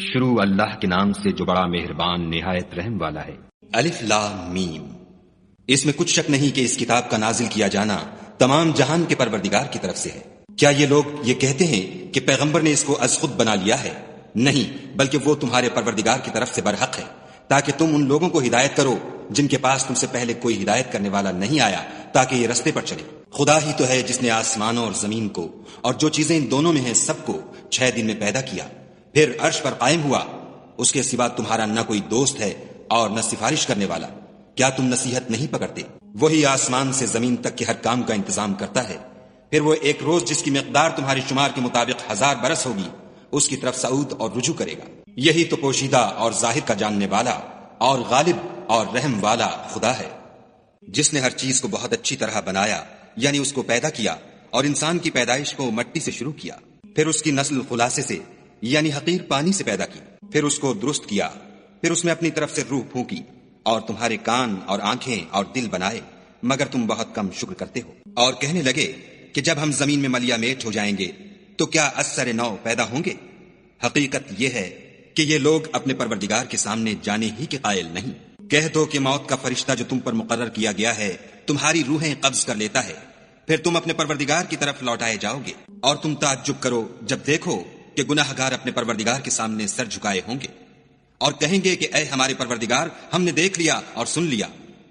شروع اللہ کے نام سے جو بڑا مہربان نہایت رحم والا ہے۔ الف لام میم۔ اس میں کچھ شک نہیں کہ اس کتاب کا نازل کیا جانا تمام جہان کے پروردگار کی طرف سے ہے۔ کیا یہ لوگ یہ کہتے ہیں کہ پیغمبر نے اس کو از خود بنا لیا ہے؟ نہیں، بلکہ وہ تمہارے پروردگار کی طرف سے برحق ہے، تاکہ تم ان لوگوں کو ہدایت کرو جن کے پاس تم سے پہلے کوئی ہدایت کرنے والا نہیں آیا، تاکہ یہ رستے پر چلے۔ خدا ہی تو ہے جس نے آسمانوں اور زمین کو اور جو چیزیں ان دونوں میں ہیں سب کو 6 دن میں پیدا کیا، پھر عرش پر قائم ہوا۔ اس کے سوا تمہارا نہ کوئی دوست ہے اور نہ سفارش کرنے والا۔ کیا تم نصیحت نہیں پکڑتے؟ وہی آسمان سے زمین تک کے ہر کام کا انتظام کرتا ہے، پھر وہ ایک روز جس کی مقدار تمہارے شمار کے مطابق 1000 برس ہوگی اس کی طرف سعود اور رجوع کرے گا۔ یہی تو پوشیدہ اور ظاہر کا جاننے والا اور غالب اور رحم والا خدا ہے، جس نے ہر چیز کو بہت اچھی طرح بنایا، یعنی اس کو پیدا کیا اور انسان کی پیدائش کو مٹی سے شروع کیا، پھر اس کی نسل خلاصے سے یعنی حقیر پانی سے پیدا کی، پھر اس کو درست کیا، پھر اس میں اپنی طرف سے روح پھونکی اور تمہارے کان اور آنکھیں اور دل بنائے، مگر تم بہت کم شکر کرتے ہو۔ اور کہنے لگے کہ جب ہم زمین میں ملیا میٹ ہو جائیں گے تو کیا اثر نو پیدا ہوں گے؟ حقیقت یہ ہے کہ یہ لوگ اپنے پروردگار کے سامنے جانے ہی کے قائل نہیں۔ کہہ دو کہ موت کا فرشتہ جو تم پر مقرر کیا گیا ہے تمہاری روحیں قبض کر لیتا ہے، پھر تم اپنے پروردگار کی طرف لوٹائے جاؤ گے، اور تم تعجب کرو جب دیکھو کہ گناہ گار اپنے پروردگار کے سامنے سر جھکائے ہوں گے اور کہیں گے کہ اے ہمارے پروردگار، ہم نے دیکھ لیا اور سن لیا،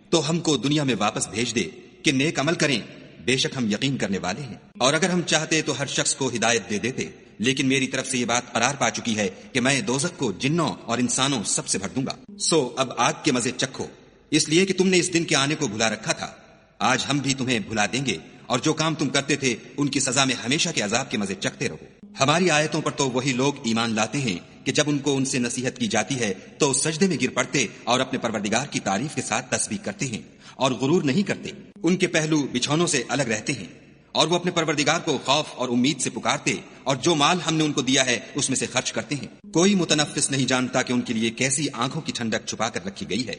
تو ہم کو دنیا میں واپس بھیج دے کہ نیک عمل کریں، بے شک ہم یقین کرنے والے ہیں۔ اور اگر ہم چاہتے تو ہر شخص کو ہدایت دے دیتے، لیکن میری طرف سے یہ بات قرار پا چکی ہے کہ میں دوزخ کو جنوں اور انسانوں سب سے بھر دوں گا۔ سو اب آگ کے مزے چکھو، اس لیے کہ تم نے اس دن کے آنے کو بھلا رکھا تھا۔ آج ہم بھی تمہیں بھلا دیں گے، اور جو کام تم کرتے تھے ان کی سزا میں ہمیشہ کے عذاب کے مزے چکھتے رہو۔ ہماری آیتوں پر تو وہی لوگ ایمان لاتے ہیں کہ جب ان کو ان سے نصیحت کی جاتی ہے تو سجدے میں گر پڑتے اور اپنے پروردگار کی تعریف کے ساتھ تسبیح کرتے ہیں اور غرور نہیں کرتے۔ ان کے پہلو بچھونوں سے الگ رہتے ہیں، اور وہ اپنے پروردگار کو خوف اور امید سے پکارتے، اور جو مال ہم نے ان کو دیا ہے اس میں سے خرچ کرتے ہیں۔ کوئی متنفس نہیں جانتا کہ ان کے لیے کیسی آنکھوں کی ٹھنڈک چھپا کر رکھی گئی ہے۔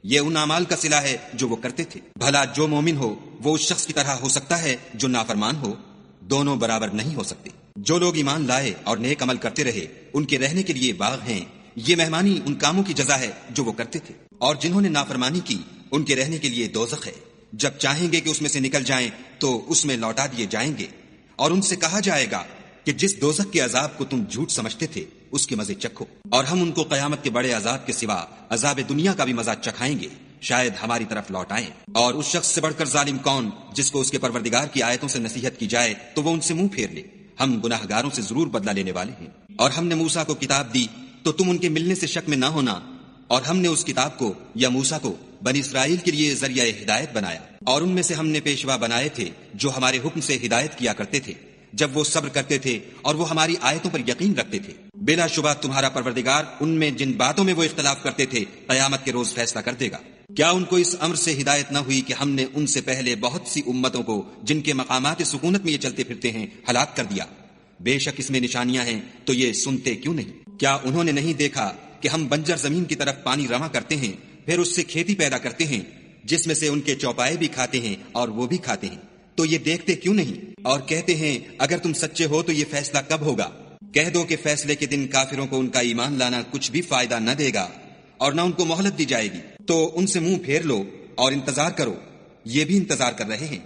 یہ ان اعمال کا صلہ ہے جو وہ کرتے تھے۔ بھلا جو مومن ہو وہ اس شخص کی طرح ہو سکتا ہے جو نافرمان ہو؟ دونوں برابر نہیں ہو سکتے۔ جو لوگ ایمان لائے اور نیک عمل کرتے رہے ان کے رہنے کے لیے باغ ہیں، یہ مہمانی ان کاموں کی جزا ہے جو وہ کرتے تھے۔ اور جنہوں نے نافرمانی کی ان کے رہنے کے لیے دوزخ ہے، جب چاہیں گے کہ اس میں سے نکل جائیں تو اس میں لوٹا دیے جائیں گے، اور ان سے کہا جائے گا کہ جس دوزخ کے عذاب کو تم جھوٹ سمجھتے تھے اس کے مزے چکھو، اور ہم ان کو قیامت کے بڑے عذاب کے سوا عذاب دنیا کا بھی مزہ چکھائیں گے، شاید ہماری طرف لوٹ آئیں۔ اور اس شخص سے بڑھ کر ظالم کون جس کو اس کے پروردگار کی آیتوں سے نصیحت کی جائے تو وہ ان سے منہ پھیر لے۔ ہم گناہ گاروں سے ضرور بدلہ لینے والے ہیں۔ اور ہم نے موسیٰ کو کتاب دی تو تم ان کے ملنے سے شک میں نہ ہونا، اور ہم نے اس کتاب کو یا موسیٰ کو بنی اسرائیل کے لیے ذریعہ ہدایت بنایا، اور ان میں سے ہم نے پیشوا بنائے تھے جو ہمارے حکم سے ہدایت کیا کرتے تھے جب وہ صبر کرتے تھے اور وہ ہماری آیتوں پر یقین رکھتے تھے۔ بلا شبہ تمہارا پروردگار ان میں جن باتوں میں وہ اختلاف کرتے تھے قیامت کے روز فیصلہ کر دے گا۔ کیا ان کو اس امر سے ہدایت نہ ہوئی کہ ہم نے ان سے پہلے بہت سی امتوں کو جن کے مقامات سکونت میں یہ چلتے پھرتے ہیں ہلاک کر دیا؟ بے شک اس میں نشانیاں ہیں، تو یہ سنتے کیوں نہیں؟ کیا انہوں نے نہیں دیکھا کہ ہم بنجر زمین کی طرف پانی رواں کرتے ہیں، پھر اس سے کھیتی پیدا کرتے ہیں جس میں سے ان کے چوپائے بھی کھاتے ہیں اور وہ بھی کھاتے ہیں، تو یہ دیکھتے کیوں نہیں؟ اور کہتے ہیں اگر تم سچے ہو تو یہ فیصلہ کب ہوگا؟ کہہ دو کہ فیصلے کے دن کافروں کو ان کا ایمان لانا کچھ بھی فائدہ نہ دے گا اور نہ ان کو مہلت دی جائے گی، تو ان سے منہ پھیر لو اور انتظار کرو، یہ بھی انتظار کر رہے ہیں۔